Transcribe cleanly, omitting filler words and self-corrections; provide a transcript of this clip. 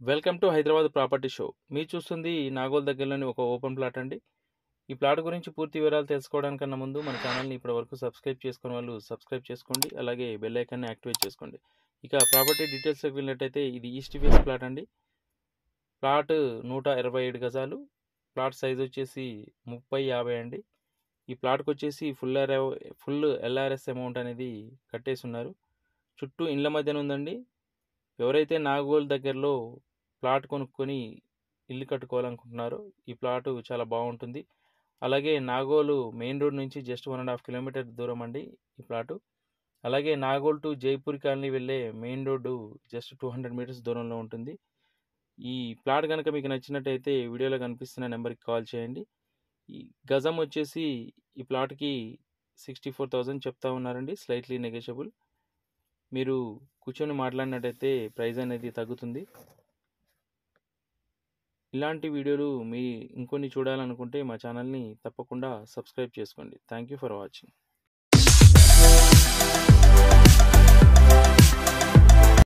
Welcome to Hyderabad property show. మీరు చూస్తుంది నాగోల్ దగ్గరలోని ఒక ఓపెన్ ప్లాట్ అండి. ఈ ప్లాట్ గురించి పూర్తి వివరాలు తెలుసుకోవడానికన్నా ముందు మన ఛానల్ని ఇప్పటివరకు సబ్స్క్రైబ్ చేసుకున్న వాళ్ళు సబ్స్క్రైబ్ చేసుకోండి. అలాగే బెల్ ఐకాన్ని యాక్టివేట్ చేసుకోండి. ఇక ప్రాపర్టీ డీటెయిల్స్కి వెళ్ళినట్టయితే ఇది ఈస్ట్ ఫేస్ ప్లాట్ అండి. ప్లాట్ 127 గజాలు. ప్లాట్ సైజ్ వచ్చేసి 30-50 అండి. ఈ ప్లాట్కి వచ్చేసి ఫుల్ ఎల్ఆర్ఎస్ అమౌంట్ అనేది కట్టేసి ఉన్నారు. చుట్టూ ఇండ్ల మధ్యన ఉందండి. ఎవరైతే నాగోల్ దగ్గరలో ప్లాట్ కొనుక్కొని ఇల్లు కట్టుకోవాలనుకుంటున్నారో ఈ ప్లాట్ చాలా బాగుంటుంది. అలాగే నాగోలు మెయిన్ రోడ్ నుంచి జస్ట్ 1.5 కిలోమీటర్ దూరం అండి ఈ ప్లాటు. అలాగే నాగోల్ టు జైపూర్ కాలనీ వెళ్ళే మెయిన్ రోడ్డు జస్ట్ 200 మీటర్స్ దూరంలో ఉంటుంది. ఈ ప్లాట్ కనుక మీకు నచ్చినట్టయితే వీడియోలో కనిపిస్తున్న నెంబర్కి కాల్ చేయండి. ఈ గజం వచ్చేసి ఈ ప్లాట్కి 64,000 చెప్తా ఉన్నారండి, స్లైట్లీ నెగోషియబుల్. మీరు కూర్చొని మాట్లాడినట్టయితే ప్రైస్ అనేది తగ్గుతుంది. ఇలాంటి వీడియోలు మీ ఇంకొన్ని చూడాలనుకుంటే మా ఛానల్ని తప్పకుండా సబ్స్క్రైబ్ చేసుకోండి. Thank you for watching.